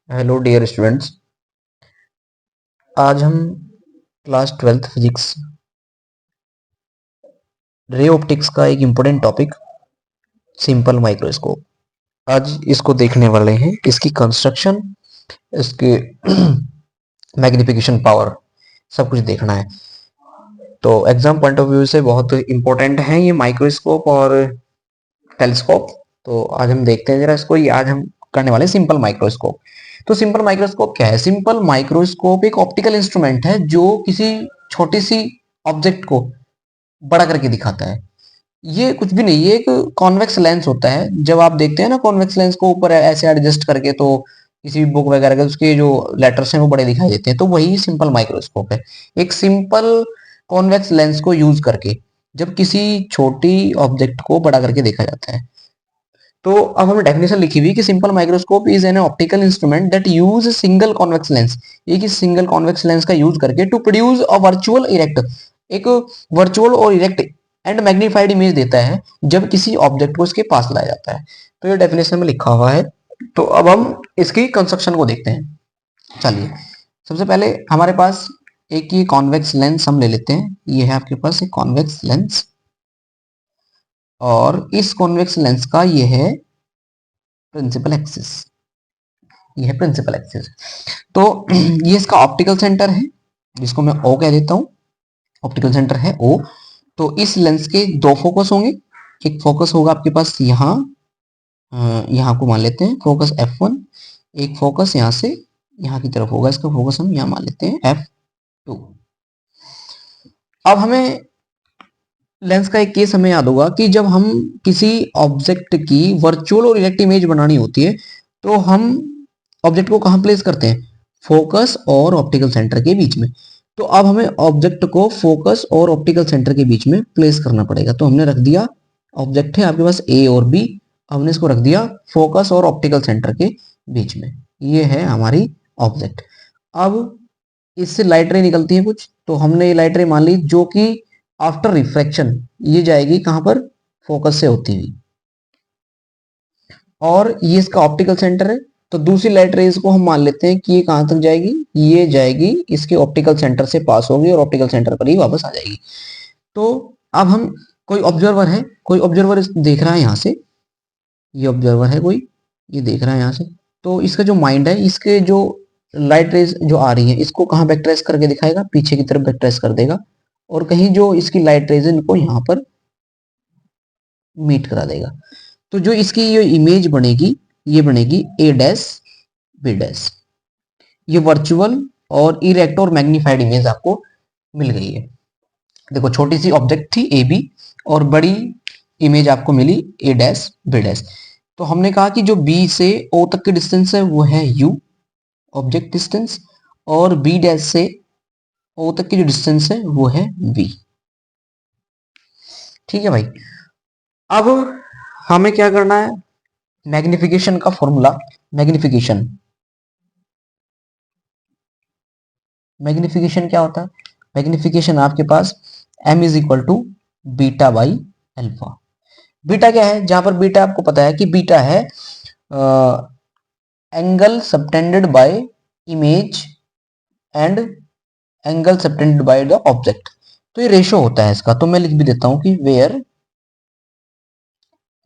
Hello dear students. आज हम class 12th physics ray optics का एक इम्पोर्टेंट टॉपिक सिंपल माइक्रोस्कोप आज इसको देखने वाले हैं। इसकी कंस्ट्रक्शन, इसके मैग्निफिकेशन पावर, सब कुछ देखना है। तो एग्जाम पॉइंट ऑफ व्यू से बहुत इम्पोर्टेंट है ये माइक्रोस्कोप और टेलीस्कोप। तो आज हम देखते हैं जरा इसको। ये आज हम करने वाले सिंपल माइक्रोस्कोप। तो सिंपल माइक्रोस्कोप क्या है? सिंपल माइक्रोस्कोप एक ऑप्टिकल इंस्ट्रूमेंट है जो किसी छोटी सी ऑब्जेक्ट को बड़ा करके दिखाता है। ये कुछ भी नहीं, ये एक कॉन्वेक्स लेंस होता है। जब आप देखते हैं ना कॉन्वेक्स लेंस को ऊपर ऐसे एडजस्ट करके, तो किसी भी बुक वगैरह के उसके जो लेटर्स हैं वो बड़े दिखाई देते हैं, तो वही सिंपल माइक्रोस्कोप है। एक सिंपल कॉन्वेक्स लेंस को यूज करके जब किसी छोटी ऑब्जेक्ट को बड़ा करके देखा जाता है। तो अब हमें डेफिनेशन लिखी हुई कि simple microscope is an optical instrument that use single convex lens. एक ही सिंगल कॉन्वेक्स लेंस का यूज करके to produce a virtual erect, एक वर्चुअल और इरेक्ट एंड मैग्नीफाइड इमेज देता है जब किसी ऑब्जेक्ट को इसके पास लाया जाता है। तो ये डेफिनेशन में लिखा हुआ है। तो अब हम इसकी कंस्ट्रक्शन को देखते हैं। चलिए, सबसे पहले हमारे पास एक ये कॉन्वेक्स लेंस हम ले लेते हैं। ये है आपके पास एक कॉन्वेक्स लेंस, और इस कॉन्वेक्स लेंस का ये है प्रिंसिपल एक्सिस। ये है प्रिंसिपल एक्सिस। तो ये इसका ऑप्टिकल सेंटर है, जिसको मैं ओ कह देता हूं। ऑप्टिकल सेंटर है ओ। तो इस लेंस के दो फोकस होंगे। एक फोकस होगा आपके पास यहाँ, यहाँ को मान लेते हैं फोकस F1। एक फोकस यहाँ से यहाँ की तरफ होगा, इसका फोकस हम यहाँ मान लेते हैं F2। अब हमें लेंस का एक केस हमें याद होगा कि जब हम किसी ऑब्जेक्ट की वर्चुअल और इरेक्ट इमेज बनानी होती है, तो हम ऑब्जेक्ट को कहां प्लेस करते हैं? फोकस और ऑप्टिकल सेंटर के बीच में। तो अब हमें ऑब्जेक्ट को फोकस और ऑप्टिकल सेंटर के बीच में प्लेस करना पड़ेगा। तो हमने रख दिया, ऑब्जेक्ट है आपके पास ए और बी, हमने इसको रख दिया फोकस और ऑप्टिकल सेंटर के बीच में। ये है हमारी ऑब्जेक्ट। अब इससे लाइट रे निकलती है कुछ, तो हमने ये लाइट रे मान ली जो कि आफ्टर रिफ्रैक्शन ये जाएगी कहां पर? फोकस से होती हुई। और ये इसका ऑप्टिकल सेंटर है, तो दूसरी लाइट रेज को हम मान लेते हैं कि ये कहां तक जाएगी? ये जाएगी इसके ऑप्टिकल सेंटर से पास होगी और ऑप्टिकल सेंटर पर ही वापस आ जाएगी। तो अब हम, कोई ऑब्जर्वर है, कोई ऑब्जर्वर देख रहा है यहाँ से, ये ऑब्जर्वर है कोई, ये देख रहा है यहाँ से। तो इसका जो माइंड है, इसके जो लाइट रेज जो आ रही है, इसको कहाँ वेक्टराइज करके दिखाएगा? पीछे की तरफ वेक्टराइज कर देगा। और कहीं जो इसकी लाइट रेज है इनको यहाँ पर मीट करा देगा। तो जो इसकी ये इमेज बनेगी, ये बनेगी ए डैश बी डैश। ये वर्चुअल और इरेक्ट और मैग्नीफाइड इमेज आपको मिल गई है। देखो, छोटी सी ऑब्जेक्ट थी ए बी, और बड़ी इमेज आपको मिली ए डैश बी डैश। तो हमने कहा कि जो बी से ओ तक की डिस्टेंस है वो है यू, ऑब्जेक्ट डिस्टेंस, और बी डैश से ओ तक की जो डिस्टेंस है वो है वी। ठीक है भाई। अब हमें क्या करना है? मैग्निफिकेशन का फॉर्मूला, मैग्निफिकेशन, मैग्निफिकेशन क्या होता है? मैग्निफिकेशन आपके पास m is equal to beta by alpha. Beta क्या है? जहां पर बीटा आपको पता है कि बीटा है angle subtended bye image and angle subtended by the object. तो ये रेशो होता है इसका। तो मैं लिख भी देता हूं कि वेयर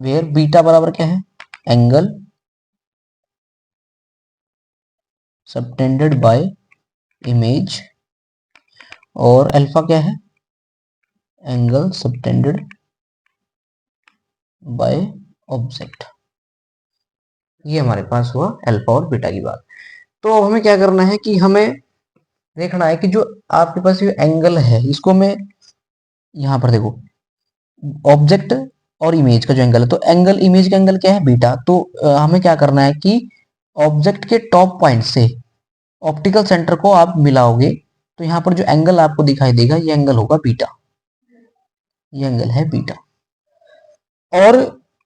वेयर बीटा बराबर क्या है? एंगल सबटेंडेड बाय इमेज, और अल्फा क्या है? Angle subtended by object. ये हमारे पास हुआ अल्फा और बीटा की बात। तो अब हमें क्या करना है कि हमें देखना है कि जो आपके पास ये एंगल है, इसको मैं यहां पर देखो, ऑब्जेक्ट और इमेज का जो एंगल है, तो एंगल, इमेज का एंगल क्या है? बीटा। तो हमें क्या करना है कि ऑब्जेक्ट के टॉप पॉइंट से ऑप्टिकल सेंटर को आप मिलाओगे, तो यहाँ पर जो एंगल आपको दिखाई देगा ये एंगल होगा बीटा। ये एंगल है बीटा। और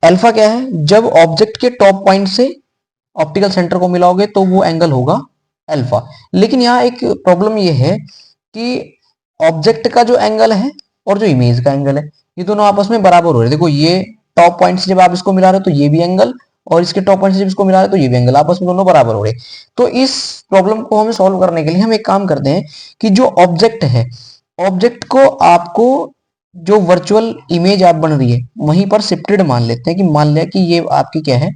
अल्फा क्या है? जब ऑब्जेक्ट के टॉप पॉइंट से ऑप्टिकल सेंटर को मिलाओगे तो वो एंगल होगा अल्फा। लेकिन यहाँ एक प्रॉब्लम ये है कि ऑब्जेक्ट का जो एंगल है और जो इमेज का एंगल है, ये दोनों आपस में बराबर हो रहे हैं। देखो, ये टॉप पॉइंट से जब आप इसको मिला रहे हो तो ये भी एंगल, और इसके टॉप पॉइंट से जब इसको मिला है तो ये भी एंगल, आपस में दोनों बराबर हो रहे। तो इस प्रॉब्लम को हमें सॉल्व करने के लिए हम एक काम करते हैं कि जो ऑब्जेक्ट है, ऑब्जेक्ट को आपको जो वर्चुअल इमेज आप बन रही है वहीं पर शिफ्टेड मान लेते हैं, कि मान लिया कि ये आपकी क्या है,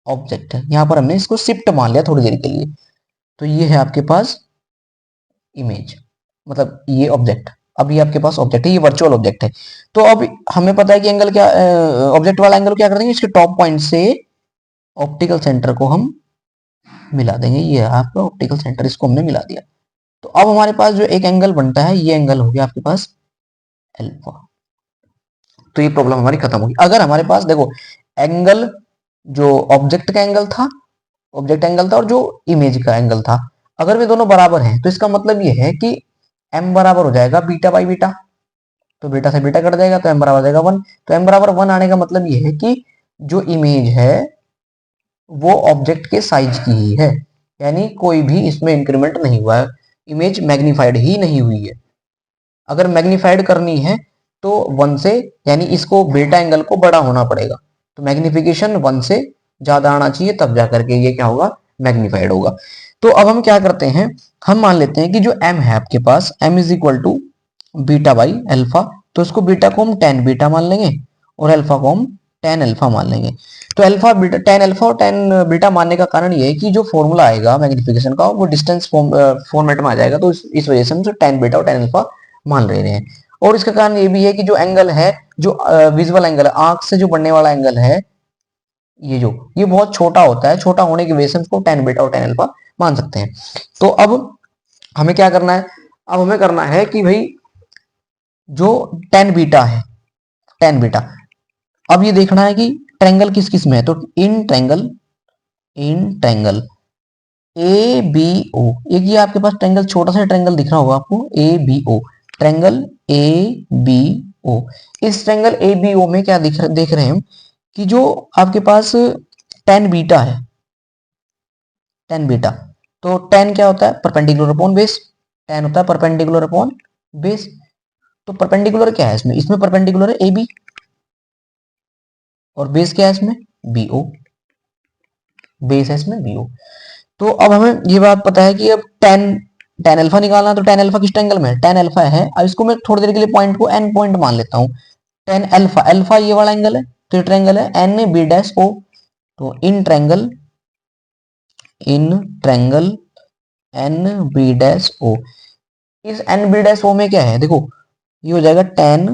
ऑब्जेक्ट है। यहां पर हमने इसको शिफ्ट मान लिया थोड़ी देर के लिए। तो ये है आपके पास इमेज, मतलब ये ऑब्जेक्ट। अब ये आपके पास ऑब्जेक्ट है, ये वर्चुअल ऑब्जेक्ट है। तो अब हमें पता है कि एंगल क्या, ऑब्जेक्ट वाला एंगल क्या कर देंगे, इसके टॉप पॉइंट से ऑप्टिकल सेंटर को हम मिला देंगे। ये है आपका ऑप्टिकल सेंटर, इसको हमने मिला दिया। तो अब हमारे पास जो एक एंगल बनता है, ये एंगल हो गया आपके पास अल्फा। तो ये प्रॉब्लम हमारी खत्म होगी। अगर हमारे पास देखो एंगल जो ऑब्जेक्ट का एंगल था, ऑब्जेक्ट एंगल था और जो इमेज का एंगल था, अगर वे दोनों बराबर हैं तो इसका मतलब ये है कि m बराबर हो जाएगा बीटा बाई बीटा। तो बीटा से बीटा कट जाएगा तो m बराबर हो जाएगा 1। तो m बराबर 1 आने का मतलब ये है कि जो इमेज है वो ऑब्जेक्ट के साइज की ही है, यानी कोई भी इसमें इंक्रीमेंट नहीं हुआ है, इमेज मैग्नीफाइड ही नहीं हुई है। अगर मैग्नीफाइड करनी है तो 1 से, यानी इसको बीटा एंगल को बड़ा होना पड़ेगा, तो मैग्निफिकेशन 1 से ज्यादा आना चाहिए, तब जाकर के ये क्या होगा, मैग्नीफाइड होगा। तो अब हम क्या करते हैं, हम मान लेते हैं कि जो m है आपके पास, m is equal to beta by alpha. तो इसको बीटा को हम टेन बीटा मान लेंगे और अल्फा को हम टेन अल्फा मान लेंगे। तो अल्फा बीटा, टेन अल्फा और टेन बीटा मानने का कारण ये है कि जो फॉर्मूला आएगा मैग्निफिकेशन का वो डिस्टेंस फॉर्मेट में आ जाएगा। तो इस वजह से हम टेन बीटा और टेन अल्फा मान ले रहे हैं। और इसका कारण ये भी है कि जो एंगल है, जो विजुअल एंगल है, आंख से जो बनने वाला एंगल है, ये बहुत छोटा होता है। छोटा होने की वजह से उसको टेन बीटा और टेन अल्फा मान सकते हैं। तो अब हमें क्या करना है, अब हमें करना है कि भाई जो टेन बीटा है, टेन बीटा, अब ये देखना है कि ट्रायंगल किस किस में है। तो इन ट्रायंगल ए बी ओ, एक ये आपके पास ट्रायंगल, छोटा सा ट्रायंगल दिख रहा होगा आपको, A B O, triangle A B O. इस ट्रायंगल ए बी ओ में क्या देख रहे हैं हम कि जो आपके पास टेन बीटा है, टेन बीटा, तो टेन क्या होता है, परपेंडिकुलर अपॉन बेस। टेन होता है परपेंडिकुलर अपॉन बेस। तो परपेंडिकुलर क्या है इसमें, इसमें परपेंडिकुलर है ए बी और बेस क्या है इसमें, बी ओ, बेस है इसमें बी ओ। तो अब हमें ये बात पता है कि अब टेन टेन अल्फा निकालना है। तो टेन अल्फा किस ट्रायंगल में है, टेन अल्फा है। अब इसको मैं थोड़ी देर के लिए पॉइंट को एन पॉइंट मान लेता हूँ। टेन अल्फा, अल्फा ये वाला एंगल है, तो ये ट्रायंगल है एन बी डैश ओ। तो in triangle N B dash O, इस एन बी डैश ओ में क्या है, देखो ये हो जाएगा tan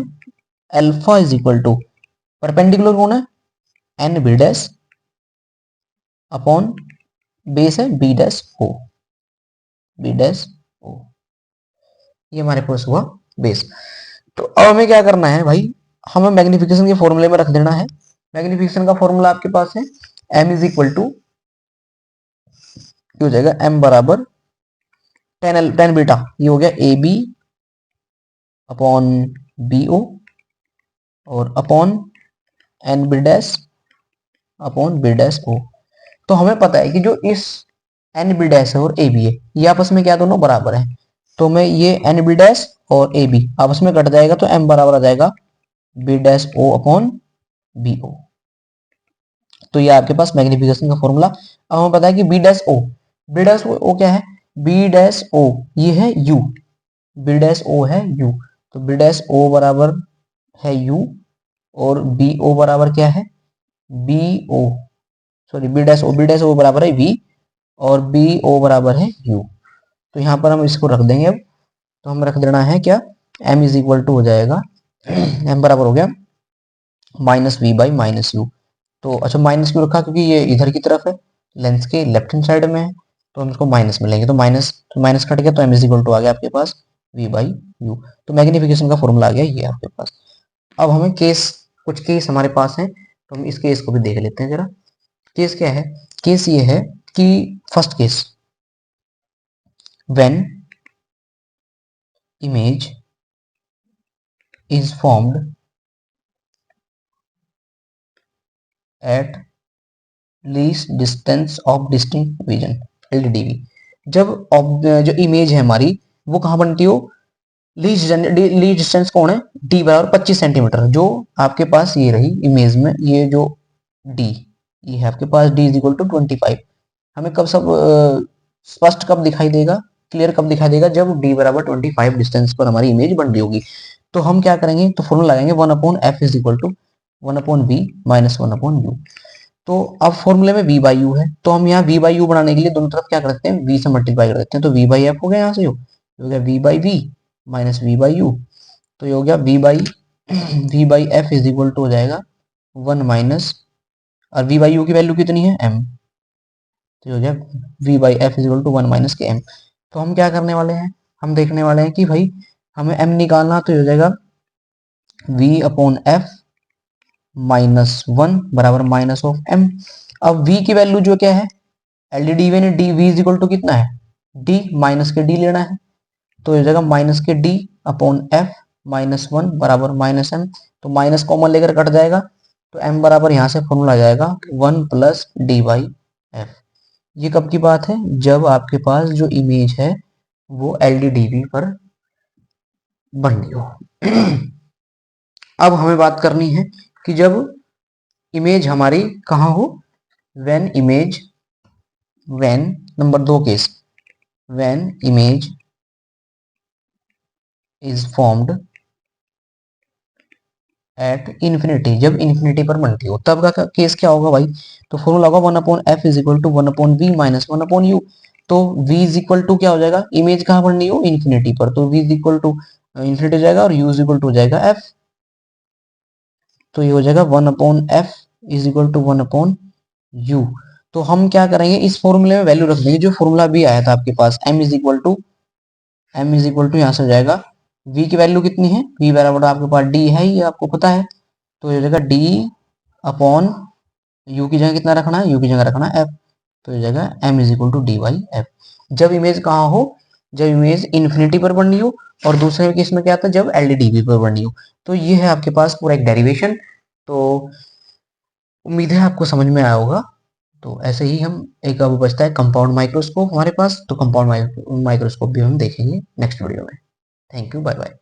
alpha is equal to, perpendicular कौन है, N B dash upon base है B dash O, B dash O, ये हमारे पास हुआ बेस। तो अब हमें क्या करना है भाई, हमें मैग्निफिकेशन के फॉर्मूले में रख देना है। मैग्निफिकेशन का फॉर्मूला आपके पास है m इज इक्वल टू, हो जाएगा m बराबर टेन बीटा, ये हो गया A B upon B O और upon N B dash upon B dash O. तो हमें पता है कि जो इस एन बी डैश है और ए बी है, ये आपस में क्या दोनों बराबर है। तो मैं ये एन बी डैश और ए बी आपस में कट जाएगा, तो एम बराबर आ जाएगा B dash O upon B O. तो ये आपके पास मैग्निफिकेशन का फॉर्मूला। अब हमें पता है कि B dash O, B dash O क्या है, बी डैश ओ ये है यू, बी डैश ओ है यू। तो बी डैश ओ बराबर है यू और बी ओ बराबर क्या है, B O, sorry B dash O बराबर है वी और बी ओ बराबर है यू। तो यहाँ पर हम इसको रख देंगे। अब तो हम रख देना है क्या, m इज इक्वल टू हो जाएगा m बराबर हो गया minus V by minus U. तो अच्छा माइनस क्यों रखा, क्योंकि ये इधर की तरफ है, लेंस के लेफ्ट हैंड साइड में है, तो हम इसको माइनस में लेंगे। तो माइनस कट गया, तो m इज इक्वल टू आ गया आपके पास v बाई यू। तो मैग्निफिकेशन का फॉर्मूला आ गया ये आपके पास। अब हमें कुछ केस हमारे पास हैं, तो हम इस केस को भी देख लेते हैं जरा। केस क्या है, केस ये है कि first case, when image is formed at least distance of distinct vision, LDV। जब जो इमेज है हमारी वो कहाँ बनती हो, लीस्ट डिस्टेंस कौन है, d बराबर 25 सेंटीमीटर। जो आपके पास ये रही इमेज में, ये जो d ये है आपके पास d इज इक्वल टू 25। हमें कब सब स्पष्ट कब दिखाई देगा, क्लियर कब दिखाई देगा, जब d बराबर 25 डिस्टेंस पर हमारी इमेज बन रही होगी। तो हम क्या करेंगे, तो फॉर्मूला लगाएंगे 1/f is equal to 1/v minus 1/u। तो अब फॉर्मूले में v बाई यू है, तो हम यहाँ v बाई यू बनाने के लिए दोनों तरफ क्या कर देते हैं, v से मल्टीप्लाई कर देते हैं। तो v बाई एफ हो गया, यहाँ से हो गया v by v minus v by U. तो ये हो गया v by F is equal to हो जाएगा 1 माइनस, और v बाई यू की वैल्यू कितनी है m, तो ये हो गया v by F is equal to 1 minus के m। तो हम क्या करने वाले हैं, हम देखने वाले हैं कि भाई हमें m निकालना, तो ये हो जाएगा v अपॉन एफ माइनस 1 बराबर माइनस ऑफ m। अब v की वैल्यू जो क्या है, एल डी डी वी ने D V is equal to कितना है, d माइनस के d लेना है। तो इस जगह माइनस के d अपॉन एफ माइनस 1 बराबर माइनस m। तो माइनस कॉमन लेकर कट जाएगा, तो m बराबर यहाँ से फॉर्मूला आ जाएगा 1 प्लस डी बाई एफ। ये कब की बात है, जब आपके पास जो इमेज है वो एल डी डी वी पर बन रही हो। अब हमें बात करनी है कि जब इमेज हमारी कहाँ हो, when image, when number 2 case, when image is formed at infinity, जब इन्फिनिटी पर बनती हो तब का केस क्या होगा भाई। तो फॉर्मूला होगा 1/f is equal to 1/v minus 1/u। तो v इज इक्वल टू क्या हो जाएगा, इमेज कहाँ बननी हो, इन्फिनिटी पर, तो v is equal to infinity हो जाएगा और u इज इक्वल टू हो जाएगा f। तो ये हो जाएगा 1/f is equal to 1/u। तो हम क्या करेंगे, इस फॉर्मूले में वैल्यू रख देंगे जो फॉर्मूला भी आया था आपके पास, m इज इक्वल टू यहाँ से हो जाएगा, v की वैल्यू कितनी है, v बराबर आपके पास d है, ये आपको पता है। तो ये हो जाएगा d अपॉन u की जगह कितना रखना है, u की जगह रखना है f। तो ये जाएगा m is equal to D by F. जब इमेज कहाँ हो, जब इमेज इन्फिनिटी पर बननी हो, और दूसरे केस में क्या आता है, जब एलडीडीबी पर बननी हो। तो ये है आपके पास पूरा एक डेरिवेशन। तो उम्मीद है आपको समझ में आया होगा। तो ऐसे ही हम एक अब बचता है कंपाउंड माइक्रोस्कोप हमारे पास, तो कंपाउंड माइक्रोस्कोप भी हम देखेंगे नेक्स्ट वीडियो में। Thank you, bye bye.